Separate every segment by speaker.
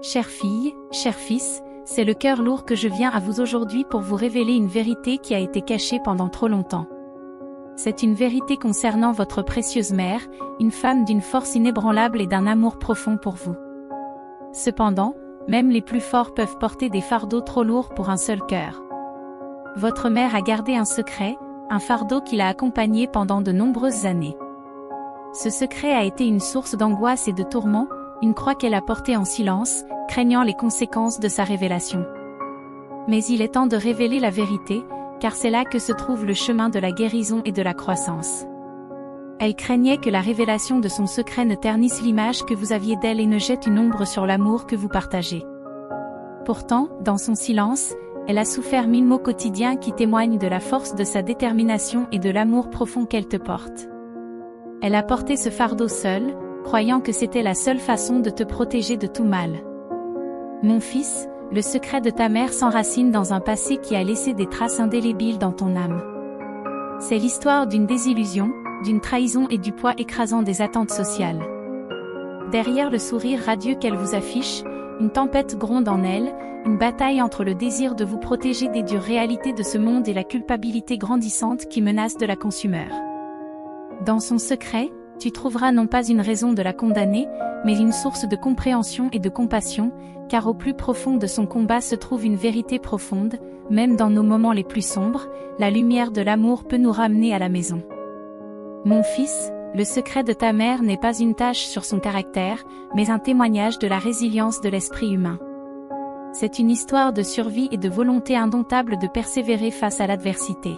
Speaker 1: Chère fille, cher fils, c'est le cœur lourd que je viens à vous aujourd'hui pour vous révéler une vérité qui a été cachée pendant trop longtemps. C'est une vérité concernant votre précieuse mère, une femme d'une force inébranlable et d'un amour profond pour vous. Cependant, même les plus forts peuvent porter des fardeaux trop lourds pour un seul cœur. Votre mère a gardé un secret, un fardeau qui l'a accompagnée pendant de nombreuses années. Ce secret a été une source d'angoisse et de tourments, une croix qu'elle a portée en silence, craignant les conséquences de sa révélation. Mais il est temps de révéler la vérité, car c'est là que se trouve le chemin de la guérison et de la croissance. Elle craignait que la révélation de son secret ne ternisse l'image que vous aviez d'elle et ne jette une ombre sur l'amour que vous partagez. Pourtant, dans son silence, elle a souffert 1000 maux quotidiens qui témoignent de la force de sa détermination et de l'amour profond qu'elle te porte. Elle a porté ce fardeau seule, croyant que c'était la seule façon de te protéger de tout mal. Mon fils, le secret de ta mère s'enracine dans un passé qui a laissé des traces indélébiles dans ton âme. C'est l'histoire d'une désillusion, d'une trahison et du poids écrasant des attentes sociales. Derrière le sourire radieux qu'elle vous affiche, une tempête gronde en elle, une bataille entre le désir de vous protéger des dures réalités de ce monde et la culpabilité grandissante qui menace de la consumer. Dans son secret, tu trouveras non pas une raison de la condamner, mais une source de compréhension et de compassion, car au plus profond de son combat se trouve une vérité profonde, même dans nos moments les plus sombres, la lumière de l'amour peut nous ramener à la maison. Mon fils, le secret de ta mère n'est pas une tache sur son caractère, mais un témoignage de la résilience de l'esprit humain. C'est une histoire de survie et de volonté indomptable de persévérer face à l'adversité.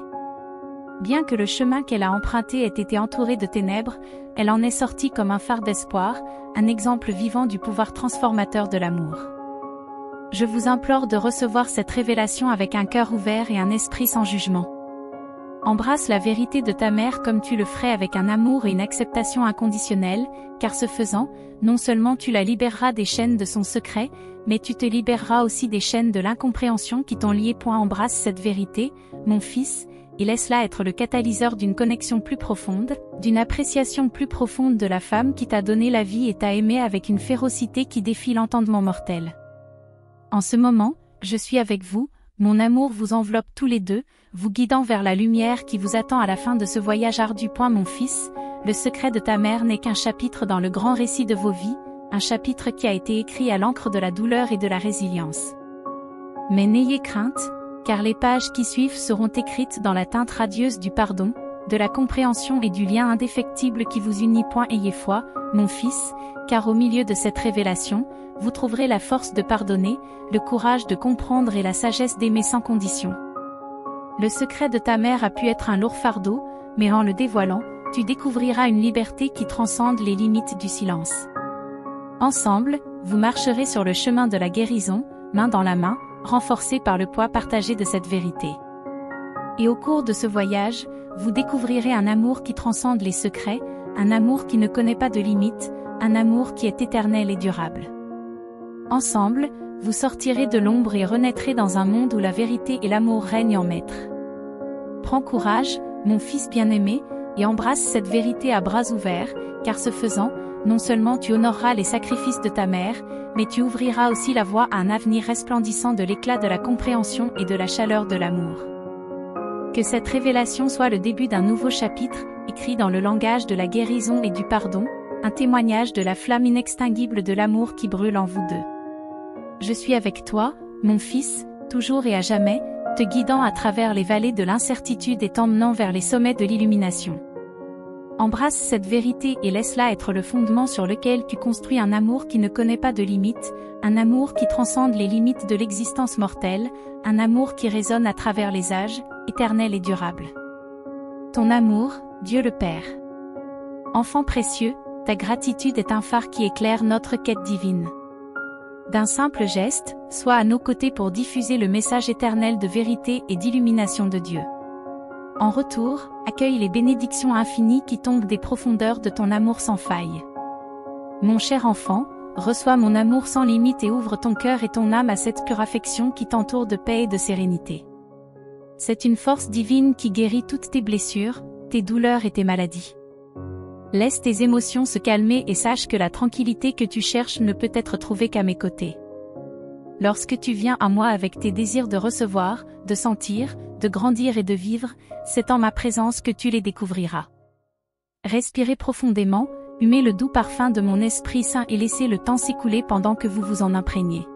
Speaker 1: Bien que le chemin qu'elle a emprunté ait été entouré de ténèbres, elle en est sortie comme un phare d'espoir, un exemple vivant du pouvoir transformateur de l'amour. Je vous implore de recevoir cette révélation avec un cœur ouvert et un esprit sans jugement. Embrasse la vérité de ta mère comme tu le ferais avec un amour et une acceptation inconditionnelle, car ce faisant, non seulement tu la libéreras des chaînes de son secret, mais tu te libéreras aussi des chaînes de l'incompréhension qui t'ont lié. Embrasse cette vérité, mon fils, et laisse-la être le catalyseur d'une connexion plus profonde, d'une appréciation plus profonde de la femme qui t'a donné la vie et t'a aimé avec une férocité qui défie l'entendement mortel. En ce moment, je suis avec vous, mon amour vous enveloppe tous les deux, vous guidant vers la lumière qui vous attend à la fin de ce voyage ardu. Mon fils, le secret de ta mère n'est qu'un chapitre dans le grand récit de vos vies, un chapitre qui a été écrit à l'encre de la douleur et de la résilience. Mais n'ayez crainte, car les pages qui suivent seront écrites dans la teinte radieuse du pardon, de la compréhension et du lien indéfectible qui vous unit. Ayez foi, mon fils, car au milieu de cette révélation, vous trouverez la force de pardonner, le courage de comprendre et la sagesse d'aimer sans condition. Le secret de ta mère a pu être un lourd fardeau, mais en le dévoilant, tu découvriras une liberté qui transcende les limites du silence. Ensemble, vous marcherez sur le chemin de la guérison, main dans la main, renforcés par le poids partagé de cette vérité. Et au cours de ce voyage, vous découvrirez un amour qui transcende les secrets, un amour qui ne connaît pas de limites, un amour qui est éternel et durable. Ensemble, vous sortirez de l'ombre et renaîtrez dans un monde où la vérité et l'amour règnent en maître. Prends courage, mon fils bien-aimé, et embrasse cette vérité à bras ouverts, car ce faisant, non seulement tu honoreras les sacrifices de ta mère, mais tu ouvriras aussi la voie à un avenir resplendissant de l'éclat de la compréhension et de la chaleur de l'amour. Que cette révélation soit le début d'un nouveau chapitre, écrit dans le langage de la guérison et du pardon, un témoignage de la flamme inextinguible de l'amour qui brûle en vous deux. Je suis avec toi, mon fils, toujours et à jamais, te guidant à travers les vallées de l'incertitude et t'emmenant vers les sommets de l'illumination. Embrasse cette vérité et laisse-la être le fondement sur lequel tu construis un amour qui ne connaît pas de limites, un amour qui transcende les limites de l'existence mortelle, un amour qui résonne à travers les âges, éternel et durable. Ton amour, Dieu le Père. Enfant précieux, ta gratitude est un phare qui éclaire notre quête divine. D'un simple geste, sois à nos côtés pour diffuser le message éternel de vérité et d'illumination de Dieu. En retour, accueille les bénédictions infinies qui tombent des profondeurs de ton amour sans faille. Mon cher enfant, reçois mon amour sans limite et ouvre ton cœur et ton âme à cette pure affection qui t'entoure de paix et de sérénité. C'est une force divine qui guérit toutes tes blessures, tes douleurs et tes maladies. Laisse tes émotions se calmer et sache que la tranquillité que tu cherches ne peut être trouvée qu'à mes côtés. Lorsque tu viens à moi avec tes désirs de recevoir, de sentir, de grandir et de vivre, c'est en ma présence que tu les découvriras. Respirez profondément, humez le doux parfum de mon Esprit Saint et laissez le temps s'écouler pendant que vous vous en imprégnez.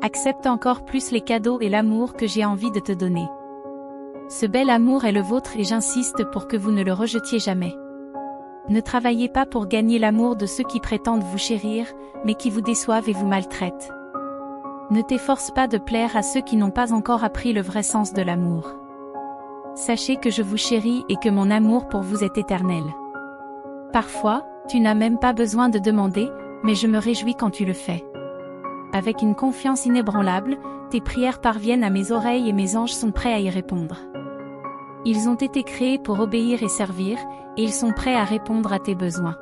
Speaker 1: Accepte encore plus les cadeaux et l'amour que j'ai envie de te donner. Ce bel amour est le vôtre et j'insiste pour que vous ne le rejetiez jamais. Ne travaillez pas pour gagner l'amour de ceux qui prétendent vous chérir, mais qui vous déçoivent et vous maltraitent. Ne t'efforce pas de plaire à ceux qui n'ont pas encore appris le vrai sens de l'amour. Sachez que je vous chéris et que mon amour pour vous est éternel. Parfois, tu n'as même pas besoin de demander, mais je me réjouis quand tu le fais. Avec une confiance inébranlable, tes prières parviennent à mes oreilles et mes anges sont prêts à y répondre. Ils ont été créés pour obéir et servir, et ils sont prêts à répondre à tes besoins.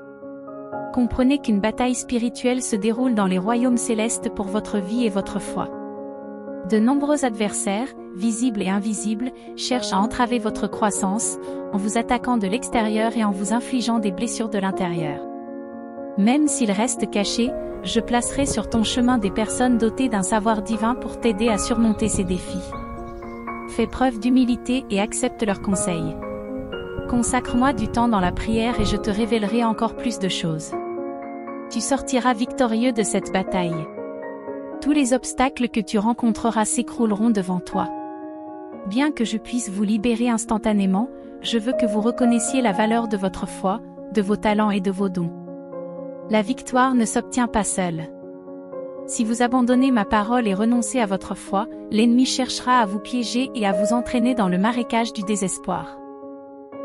Speaker 1: Comprenez qu'une bataille spirituelle se déroule dans les royaumes célestes pour votre vie et votre foi. De nombreux adversaires, visibles et invisibles, cherchent à entraver votre croissance, en vous attaquant de l'extérieur et en vous infligeant des blessures de l'intérieur. Même s'ils restent cachés, je placerai sur ton chemin des personnes dotées d'un savoir divin pour t'aider à surmonter ces défis. Fais preuve d'humilité et accepte leurs conseils. Consacre-moi du temps dans la prière et je te révélerai encore plus de choses. Tu sortiras victorieux de cette bataille. Tous les obstacles que tu rencontreras s'écrouleront devant toi. Bien que je puisse vous libérer instantanément, je veux que vous reconnaissiez la valeur de votre foi, de vos talents et de vos dons. La victoire ne s'obtient pas seule. Si vous abandonnez ma parole et renoncez à votre foi, l'ennemi cherchera à vous piéger et à vous entraîner dans le marécage du désespoir.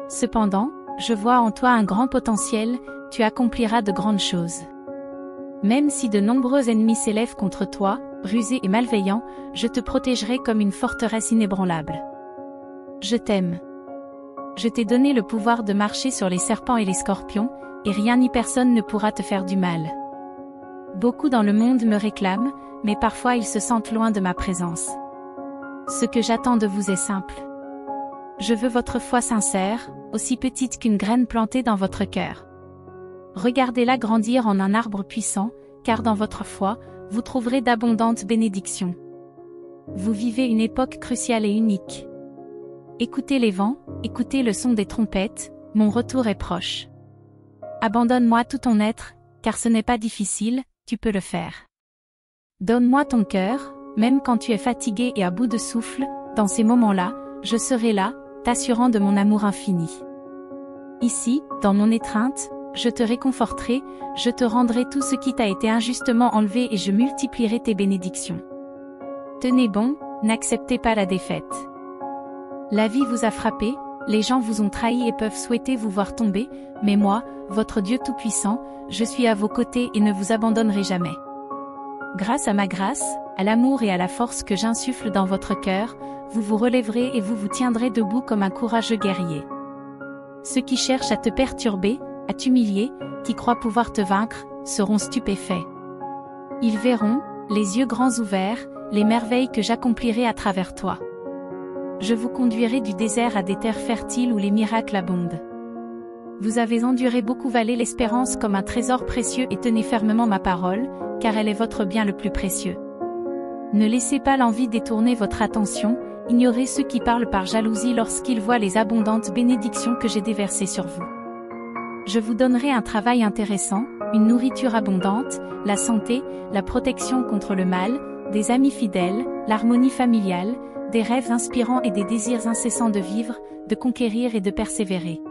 Speaker 1: Cependant, je vois en toi un grand potentiel, tu accompliras de grandes choses. Même si de nombreux ennemis s'élèvent contre toi, rusés et malveillants, je te protégerai comme une forteresse inébranlable. Je t'aime. Je t'ai donné le pouvoir de marcher sur les serpents et les scorpions, et rien ni personne ne pourra te faire du mal. Beaucoup dans le monde me réclament, mais parfois ils se sentent loin de ma présence. Ce que j'attends de vous est simple. Je veux votre foi sincère, aussi petite qu'une graine plantée dans votre cœur. Regardez-la grandir en un arbre puissant, car dans votre foi, vous trouverez d'abondantes bénédictions. Vous vivez une époque cruciale et unique. Écoutez les vents, écoutez le son des trompettes, mon retour est proche. Abandonne-moi tout ton être, car ce n'est pas difficile, tu peux le faire. Donne-moi ton cœur, même quand tu es fatigué et à bout de souffle, dans ces moments-là, je serai là, t'assurant de mon amour infini. Ici, dans mon étreinte, je te réconforterai, je te rendrai tout ce qui t'a été injustement enlevé et je multiplierai tes bénédictions. Tenez bon, n'acceptez pas la défaite. La vie vous a frappé, les gens vous ont trahi et peuvent souhaiter vous voir tomber, mais moi, votre Dieu Tout-Puissant, je suis à vos côtés et ne vous abandonnerai jamais. Grâce à ma grâce, à l'amour et à la force que j'insuffle dans votre cœur, vous vous relèverez et vous vous tiendrez debout comme un courageux guerrier. Ceux qui cherchent à te perturber, à t'humilier, qui croient pouvoir te vaincre, seront stupéfaits. Ils verront, les yeux grands ouverts, les merveilles que j'accomplirai à travers toi. Je vous conduirai du désert à des terres fertiles où les miracles abondent. Vous avez enduré beaucoup, valez l'espérance comme un trésor précieux et tenez fermement ma parole, car elle est votre bien le plus précieux. Ne laissez pas l'envie détourner votre attention, ignorez ceux qui parlent par jalousie lorsqu'ils voient les abondantes bénédictions que j'ai déversées sur vous. Je vous donnerai un travail intéressant, une nourriture abondante, la santé, la protection contre le mal, des amis fidèles, l'harmonie familiale, des rêves inspirants et des désirs incessants de vivre, de conquérir et de persévérer.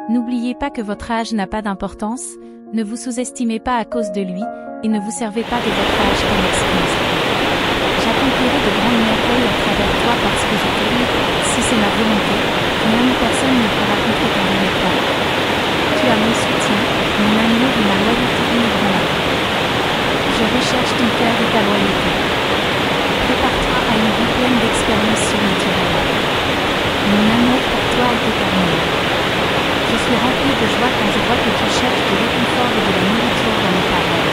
Speaker 1: N'oubliez pas que votre âge n'a pas d'importance, ne vous sous-estimez pas à cause de lui, et ne vous servez pas de votre âge comme excuse. J'accomplirai de grands miracles à travers toi parce que je t'aime, si c'est ma volonté, rien ni personne ne pourra contrecarrer mes plans. Tu as mon soutien, mon amour et ma loyauté inébranlable. Je recherche ton cœur et ta loyauté. Prépare-toi à une vie pleine d'expériences surnaturelles. Mon amour pour toi est éternel. Je suis remplie de joie quand je vois que tu cherches du réconfort et de la nourriture dans mes paroles.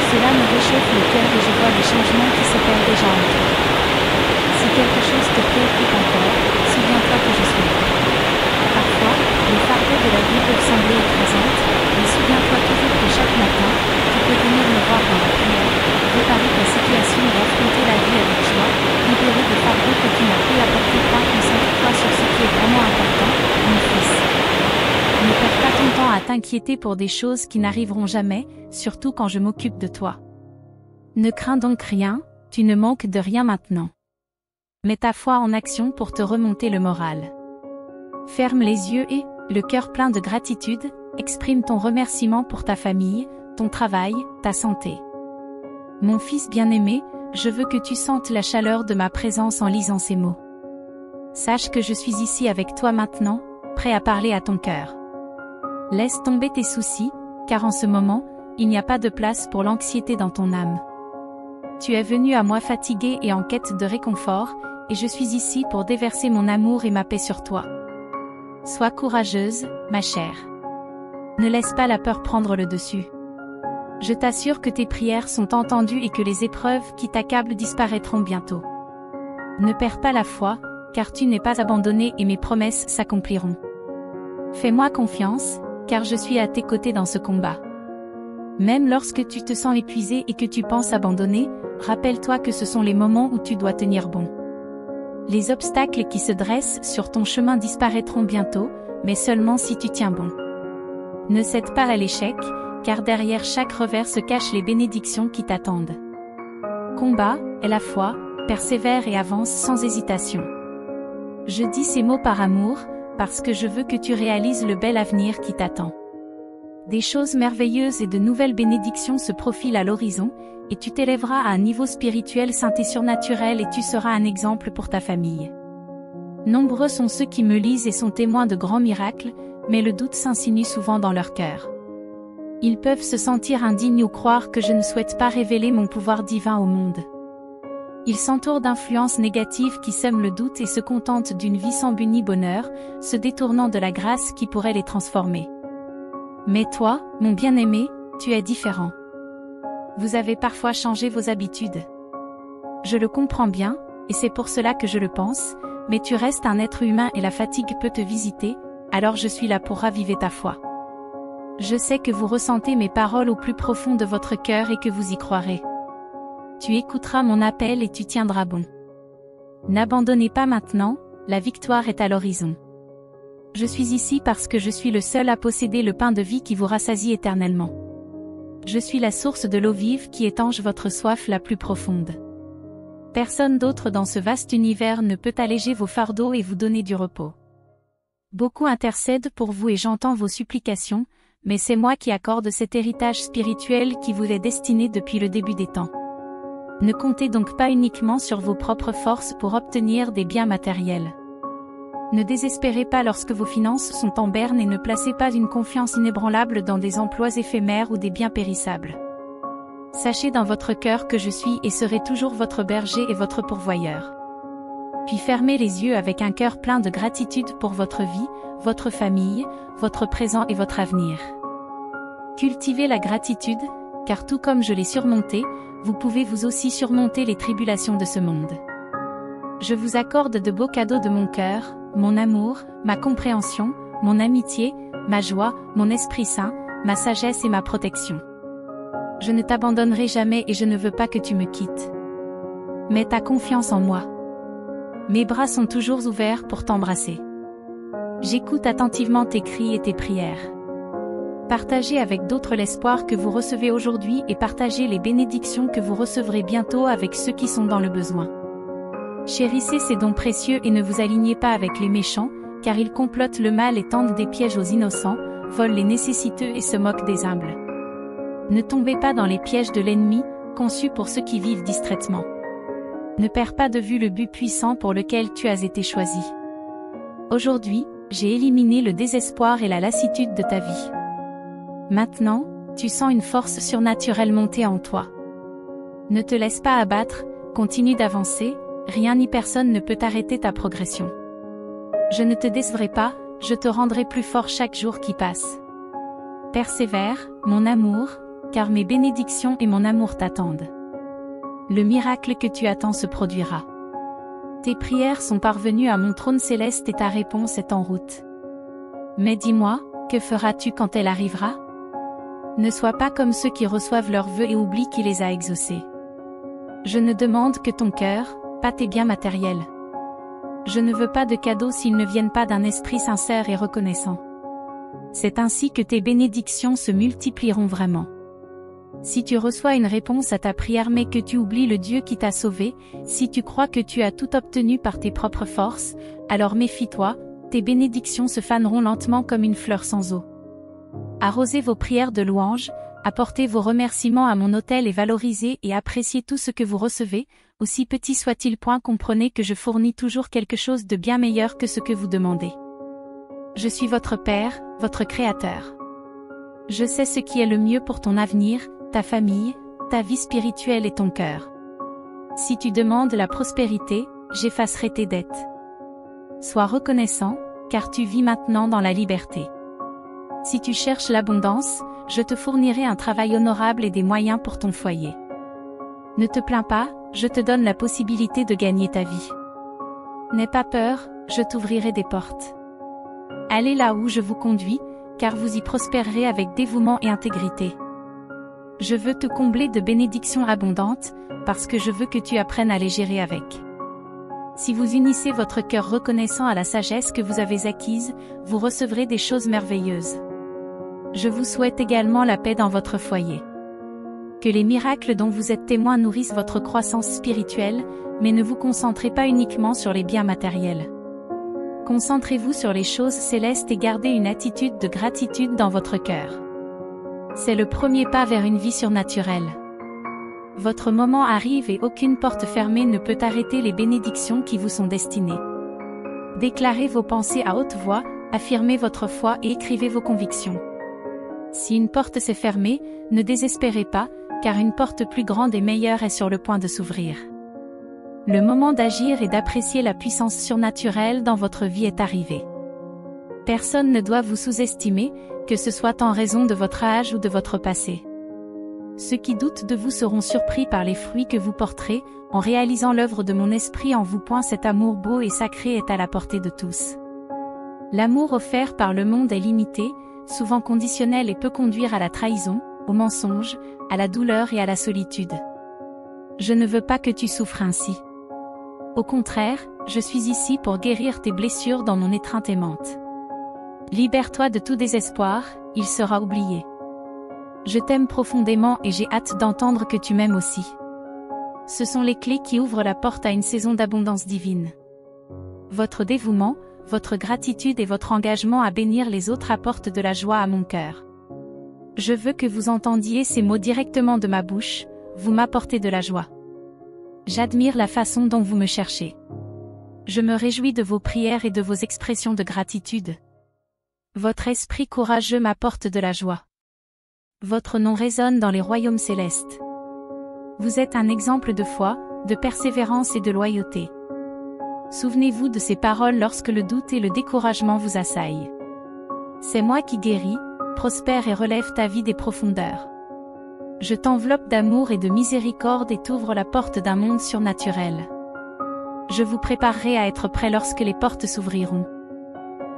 Speaker 1: Cela me réchauffe le cœur et je vois les changements qui s'opèrent déjà en toi. Si quelque chose te préoccupe encore, souviens-toi que je suis là. Parfois, les fardeaux de la vie peuvent sembler t'inquiéter pour des choses qui n'arriveront jamais, surtout quand je m'occupe de toi. Ne crains donc rien, tu ne manques de rien maintenant. Mets ta foi en action pour te remonter le moral. Ferme les yeux et, le cœur plein de gratitude, exprime ton remerciement pour ta famille, ton travail, ta santé. Mon fils bien-aimé, je veux que tu sentes la chaleur de ma présence en lisant ces mots. Sache que je suis ici avec toi maintenant, prêt à parler à ton cœur. Laisse tomber tes soucis, car en ce moment, il n'y a pas de place pour l'anxiété dans ton âme. Tu es venu à moi fatigué et en quête de réconfort, et je suis ici pour déverser mon amour et ma paix sur toi. Sois courageuse, ma chère. Ne laisse pas la peur prendre le dessus. Je t'assure que tes prières sont entendues et que les épreuves qui t'accablent disparaîtront bientôt. Ne perds pas la foi, car tu n'es pas abandonné et mes promesses s'accompliront. Fais-moi confiance, car je suis à tes côtés dans ce combat. Même lorsque tu te sens épuisé et que tu penses abandonner, rappelle-toi que ce sont les moments où tu dois tenir bon. Les obstacles qui se dressent sur ton chemin disparaîtront bientôt, mais seulement si tu tiens bon. Ne cède pas à l'échec, car derrière chaque revers se cachent les bénédictions qui t'attendent. Combat, aie la foi, persévère et avance sans hésitation. Je dis ces mots par amour, parce que je veux que tu réalises le bel avenir qui t'attend. Des choses merveilleuses et de nouvelles bénédictions se profilent à l'horizon, et tu t'élèveras à un niveau spirituel saint et surnaturel et tu seras un exemple pour ta famille. Nombreux sont ceux qui me lisent et sont témoins de grands miracles, mais le doute s'insinue souvent dans leur cœur. Ils peuvent se sentir indignes ou croire que je ne souhaite pas révéler mon pouvoir divin au monde. Ils s'entourent d'influences négatives qui sèment le doute et se contentent d'une vie sans but ni bonheur, se détournant de la grâce qui pourrait les transformer. Mais toi, mon bien-aimé, tu es différent. Vous avez parfois changé vos habitudes. Je le comprends bien, et c'est pour cela que je le pense, mais tu restes un être humain et la fatigue peut te visiter, alors je suis là pour raviver ta foi. Je sais que vous ressentez mes paroles au plus profond de votre cœur et que vous y croirez. Tu écouteras mon appel et tu tiendras bon. N'abandonnez pas maintenant, la victoire est à l'horizon. Je suis ici parce que je suis le seul à posséder le pain de vie qui vous rassasie éternellement. Je suis la source de l'eau vive qui étanche votre soif la plus profonde. Personne d'autre dans ce vaste univers ne peut alléger vos fardeaux et vous donner du repos. Beaucoup intercèdent pour vous et j'entends vos supplications, mais c'est moi qui accorde cet héritage spirituel qui vous est destiné depuis le début des temps. Ne comptez donc pas uniquement sur vos propres forces pour obtenir des biens matériels. Ne désespérez pas lorsque vos finances sont en berne et ne placez pas une confiance inébranlable dans des emplois éphémères ou des biens périssables. Sachez dans votre cœur que je suis et serai toujours votre berger et votre pourvoyeur. Puis fermez les yeux avec un cœur plein de gratitude pour votre vie, votre famille, votre présent et votre avenir. Cultivez la gratitude, car tout comme je l'ai surmonté, vous pouvez vous aussi surmonter les tribulations de ce monde. Je vous accorde de beaux cadeaux de mon cœur, mon amour, ma compréhension, mon amitié, ma joie, mon Esprit Saint, ma sagesse et ma protection. Je ne t'abandonnerai jamais et je ne veux pas que tu me quittes. Mets ta confiance en moi. Mes bras sont toujours ouverts pour t'embrasser. J'écoute attentivement tes cris et tes prières. Partagez avec d'autres l'espoir que vous recevez aujourd'hui et partagez les bénédictions que vous recevrez bientôt avec ceux qui sont dans le besoin. Chérissez ces dons précieux et ne vous alignez pas avec les méchants, car ils complotent le mal et tendent des pièges aux innocents, volent les nécessiteux et se moquent des humbles. Ne tombez pas dans les pièges de l'ennemi, conçus pour ceux qui vivent distraitement. Ne perds pas de vue le but puissant pour lequel tu as été choisi. Aujourd'hui, j'ai éliminé le désespoir et la lassitude de ta vie. Maintenant, tu sens une force surnaturelle monter en toi. Ne te laisse pas abattre, continue d'avancer, rien ni personne ne peut arrêter ta progression. Je ne te décevrai pas, je te rendrai plus fort chaque jour qui passe. Persévère, mon amour, car mes bénédictions et mon amour t'attendent. Le miracle que tu attends se produira. Tes prières sont parvenues à mon trône céleste et ta réponse est en route. Mais dis-moi, que feras-tu quand elle arrivera? Ne sois pas comme ceux qui reçoivent leurs vœux et oublient qui les a exaucés. Je ne demande que ton cœur, pas tes biens matériels. Je ne veux pas de cadeaux s'ils ne viennent pas d'un esprit sincère et reconnaissant. C'est ainsi que tes bénédictions se multiplieront vraiment. Si tu reçois une réponse à ta prière mais que tu oublies le Dieu qui t'a sauvé, si tu crois que tu as tout obtenu par tes propres forces, alors méfie-toi, tes bénédictions se faneront lentement comme une fleur sans eau. Arrosez vos prières de louange, apportez vos remerciements à mon autel et valorisez et appréciez tout ce que vous recevez, aussi petit soit-il. Comprenez que je fournis toujours quelque chose de bien meilleur que ce que vous demandez. Je suis votre Père, votre Créateur. Je sais ce qui est le mieux pour ton avenir, ta famille, ta vie spirituelle et ton cœur. Si tu demandes la prospérité, j'effacerai tes dettes. Sois reconnaissant, car tu vis maintenant dans la liberté. Si tu cherches l'abondance, je te fournirai un travail honorable et des moyens pour ton foyer. Ne te plains pas, je te donne la possibilité de gagner ta vie. N'aie pas peur, je t'ouvrirai des portes. Allez là où je vous conduis, car vous y prospérerez avec dévouement et intégrité. Je veux te combler de bénédictions abondantes, parce que je veux que tu apprennes à les gérer avec. Si vous unissez votre cœur reconnaissant à la sagesse que vous avez acquise, vous recevrez des choses merveilleuses. Je vous souhaite également la paix dans votre foyer. Que les miracles dont vous êtes témoin nourrissent votre croissance spirituelle, mais ne vous concentrez pas uniquement sur les biens matériels. Concentrez-vous sur les choses célestes et gardez une attitude de gratitude dans votre cœur. C'est le premier pas vers une vie surnaturelle. Votre moment arrive et aucune porte fermée ne peut arrêter les bénédictions qui vous sont destinées. Déclarez vos pensées à haute voix, affirmez votre foi et écrivez vos convictions. Si une porte s'est fermée, ne désespérez pas, car une porte plus grande et meilleure est sur le point de s'ouvrir. Le moment d'agir et d'apprécier la puissance surnaturelle dans votre vie est arrivé. Personne ne doit vous sous-estimer, que ce soit en raison de votre âge ou de votre passé. Ceux qui doutent de vous seront surpris par les fruits que vous porterez, en réalisant l'œuvre de mon esprit en vous. Cet amour beau et sacré est à la portée de tous. L'amour offert par le monde est limité, souvent conditionnel et peut conduire à la trahison, au mensonge, à la douleur et à la solitude. Je ne veux pas que tu souffres ainsi. Au contraire, je suis ici pour guérir tes blessures dans mon étreinte aimante. Libère-toi de tout désespoir, il sera oublié. Je t'aime profondément et j'ai hâte d'entendre que tu m'aimes aussi. Ce sont les clés qui ouvrent la porte à une saison d'abondance divine. Votre dévouement, votre gratitude et votre engagement à bénir les autres apportent de la joie à mon cœur. Je veux que vous entendiez ces mots directement de ma bouche, vous m'apportez de la joie. J'admire la façon dont vous me cherchez. Je me réjouis de vos prières et de vos expressions de gratitude. Votre esprit courageux m'apporte de la joie. Votre nom résonne dans les royaumes célestes. Vous êtes un exemple de foi, de persévérance et de loyauté. Souvenez-vous de ces paroles lorsque le doute et le découragement vous assaillent. C'est moi qui guéris, prospère et relève ta vie des profondeurs. Je t'enveloppe d'amour et de miséricorde et t'ouvre la porte d'un monde surnaturel. Je vous préparerai à être prêt lorsque les portes s'ouvriront.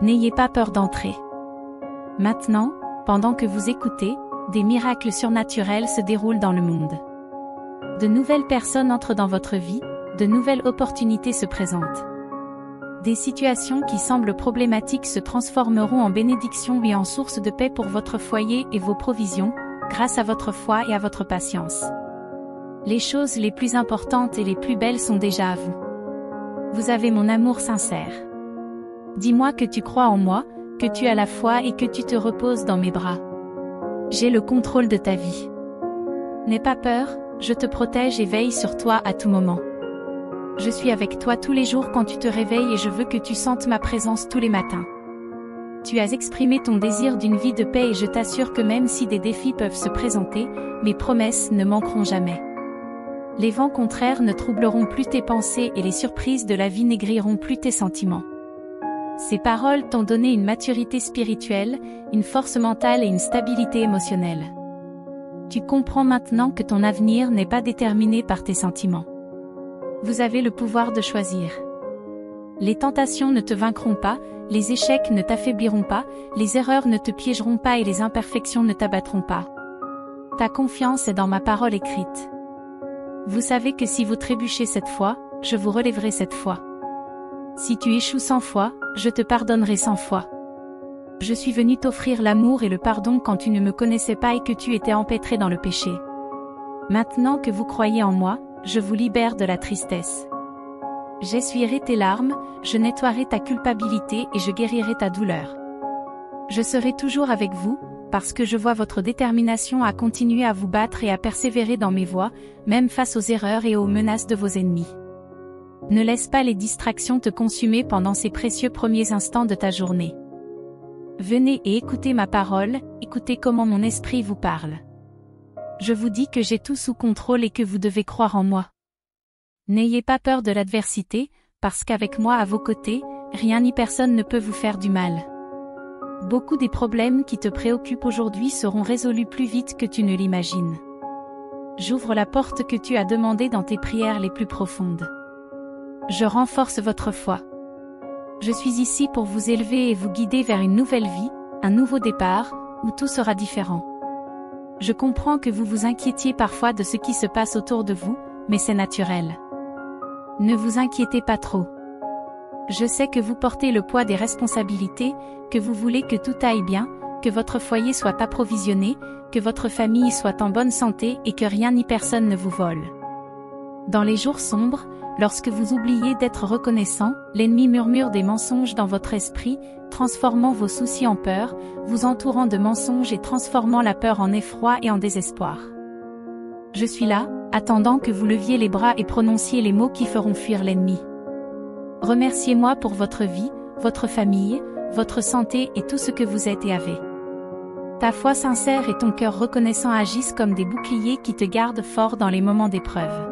Speaker 1: N'ayez pas peur d'entrer. Maintenant, pendant que vous écoutez, des miracles surnaturels se déroulent dans le monde. De nouvelles personnes entrent dans votre vie, de nouvelles opportunités se présentent. Des situations qui semblent problématiques se transformeront en bénédictions et en source de paix pour votre foyer et vos provisions, grâce à votre foi et à votre patience. Les choses les plus importantes et les plus belles sont déjà à vous. Vous avez mon amour sincère. Dis-moi que tu crois en moi, que tu as la foi et que tu te reposes dans mes bras. J'ai le contrôle de ta vie. N'aie pas peur, je te protège et veille sur toi à tout moment. Je suis avec toi tous les jours quand tu te réveilles et je veux que tu sentes ma présence tous les matins. Tu as exprimé ton désir d'une vie de paix et je t'assure que même si des défis peuvent se présenter, mes promesses ne manqueront jamais. Les vents contraires ne troubleront plus tes pensées et les surprises de la vie n'aigriront plus tes sentiments. Ces paroles t'ont donné une maturité spirituelle, une force mentale et une stabilité émotionnelle. Tu comprends maintenant que ton avenir n'est pas déterminé par tes sentiments. Vous avez le pouvoir de choisir. Les tentations ne te vaincront pas, les échecs ne t'affaibliront pas, les erreurs ne te piégeront pas et les imperfections ne t'abattront pas. Ta confiance est dans ma parole écrite. Vous savez que si vous trébuchez cette fois, je vous relèverai cette fois. Si tu échoues 100 fois, je te pardonnerai 100 fois. Je suis venu t'offrir l'amour et le pardon quand tu ne me connaissais pas et que tu étais empêtré dans le péché. Maintenant que vous croyez en moi, je vous libère de la tristesse. J'essuierai tes larmes, je nettoierai ta culpabilité et je guérirai ta douleur. Je serai toujours avec vous, parce que je vois votre détermination à continuer à vous battre et à persévérer dans mes voies, même face aux erreurs et aux menaces de vos ennemis. Ne laisse pas les distractions te consumer pendant ces précieux premiers instants de ta journée. Venez et écoutez ma parole, écoutez comment mon esprit vous parle. Je vous dis que j'ai tout sous contrôle et que vous devez croire en moi. N'ayez pas peur de l'adversité, parce qu'avec moi à vos côtés, rien ni personne ne peut vous faire du mal. Beaucoup des problèmes qui te préoccupent aujourd'hui seront résolus plus vite que tu ne l'imagines. J'ouvre la porte que tu as demandée dans tes prières les plus profondes. Je renforce votre foi. Je suis ici pour vous élever et vous guider vers une nouvelle vie, un nouveau départ, où tout sera différent. Je comprends que vous vous inquiétiez parfois de ce qui se passe autour de vous, mais c'est naturel. Ne vous inquiétez pas trop. Je sais que vous portez le poids des responsabilités, que vous voulez que tout aille bien, que votre foyer soit approvisionné, que votre famille soit en bonne santé et que rien ni personne ne vous vole. Dans les jours sombres, lorsque vous oubliez d'être reconnaissant, l'ennemi murmure des mensonges dans votre esprit, transformant vos soucis en peur, vous entourant de mensonges et transformant la peur en effroi et en désespoir. Je suis là, attendant que vous leviez les bras et prononciez les mots qui feront fuir l'ennemi. Remerciez-moi pour votre vie, votre famille, votre santé et tout ce que vous êtes et avez. Ta foi sincère et ton cœur reconnaissant agissent comme des boucliers qui te gardent fort dans les moments d'épreuve.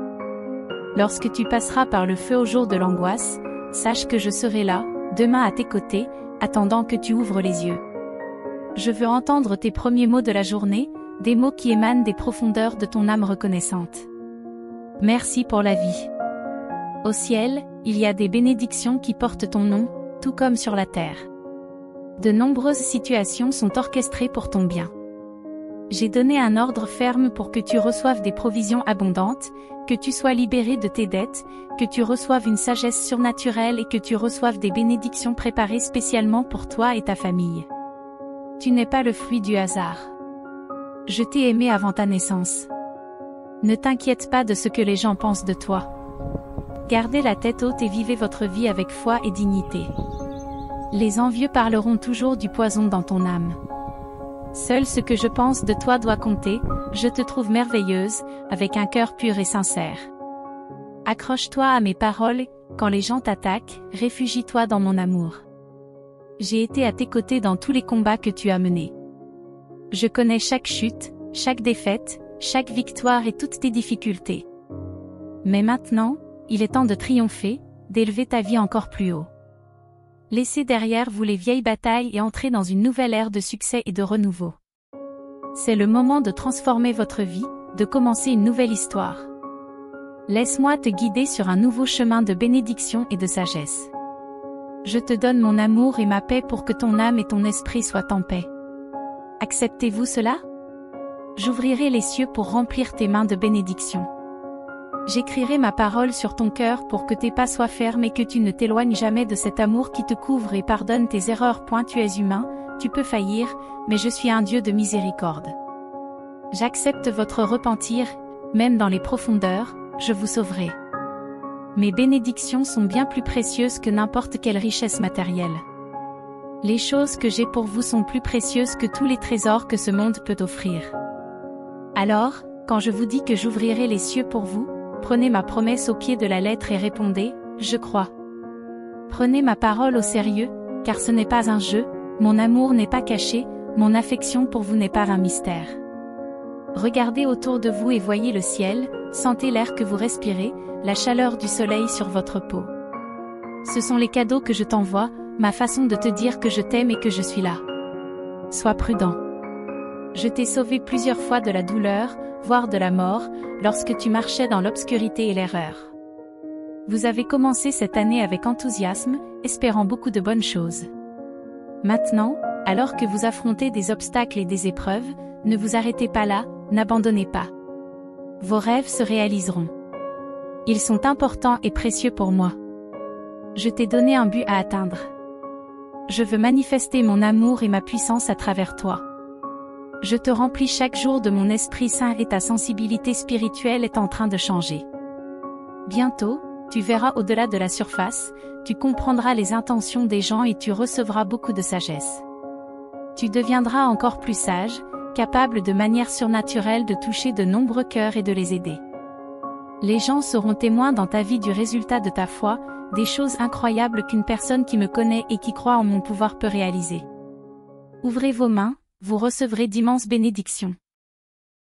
Speaker 1: Lorsque tu passeras par le feu au jour de l'angoisse, sache que je serai là, demain à tes côtés, attendant que tu ouvres les yeux. Je veux entendre tes premiers mots de la journée, des mots qui émanent des profondeurs de ton âme reconnaissante. Merci pour la vie. Au ciel, il y a des bénédictions qui portent ton nom, tout comme sur la terre. De nombreuses situations sont orchestrées pour ton bien. J'ai donné un ordre ferme pour que tu reçoives des provisions abondantes, que tu sois libéré de tes dettes, que tu reçoives une sagesse surnaturelle et que tu reçoives des bénédictions préparées spécialement pour toi et ta famille. Tu n'es pas le fruit du hasard. Je t'ai aimé avant ta naissance. Ne t'inquiète pas de ce que les gens pensent de toi. Gardez la tête haute et vivez votre vie avec foi et dignité. Les envieux parleront toujours du poison dans ton âme. Seul ce que je pense de toi doit compter, je te trouve merveilleuse, avec un cœur pur et sincère. Accroche-toi à mes paroles, quand les gens t'attaquent, réfugie-toi dans mon amour. J'ai été à tes côtés dans tous les combats que tu as menés. Je connais chaque chute, chaque défaite, chaque victoire et toutes tes difficultés. Mais maintenant, il est temps de triompher, d'élever ta vie encore plus haut. Laissez derrière vous les vieilles batailles et entrez dans une nouvelle ère de succès et de renouveau. C'est le moment de transformer votre vie, de commencer une nouvelle histoire. Laisse-moi te guider sur un nouveau chemin de bénédiction et de sagesse. Je te donne mon amour et ma paix pour que ton âme et ton esprit soient en paix. Acceptez-vous cela? J'ouvrirai les cieux pour remplir tes mains de bénédiction. J'écrirai ma parole sur ton cœur pour que tes pas soient fermes et que tu ne t'éloignes jamais de cet amour qui te couvre et pardonne tes erreurs. Tu es humain, tu peux faillir, mais je suis un Dieu de miséricorde. J'accepte votre repentir, même dans les profondeurs, je vous sauverai. Mes bénédictions sont bien plus précieuses que n'importe quelle richesse matérielle. Les choses que j'ai pour vous sont plus précieuses que tous les trésors que ce monde peut offrir. Alors, quand je vous dis que j'ouvrirai les cieux pour vous, prenez ma promesse au pied de la lettre et répondez, je crois. Prenez ma parole au sérieux, car ce n'est pas un jeu, mon amour n'est pas caché, mon affection pour vous n'est pas un mystère. Regardez autour de vous et voyez le ciel, sentez l'air que vous respirez, la chaleur du soleil sur votre peau. Ce sont les cadeaux que je t'envoie, ma façon de te dire que je t'aime et que je suis là. Sois prudent. Je t'ai sauvé plusieurs fois de la douleur, voire de la mort, lorsque tu marchais dans l'obscurité et l'erreur. Vous avez commencé cette année avec enthousiasme, espérant beaucoup de bonnes choses. Maintenant, alors que vous affrontez des obstacles et des épreuves, ne vous arrêtez pas là, n'abandonnez pas. Vos rêves se réaliseront. Ils sont importants et précieux pour moi. Je t'ai donné un but à atteindre. Je veux manifester mon amour et ma puissance à travers toi. Je te remplis chaque jour de mon Esprit Saint et ta sensibilité spirituelle est en train de changer. Bientôt, tu verras au-delà de la surface, tu comprendras les intentions des gens et tu recevras beaucoup de sagesse. Tu deviendras encore plus sage, capable de manière surnaturelle de toucher de nombreux cœurs et de les aider. Les gens seront témoins dans ta vie du résultat de ta foi, des choses incroyables qu'une personne qui me connaît et qui croit en mon pouvoir peut réaliser. Ouvrez vos mains, vous recevrez d'immenses bénédictions.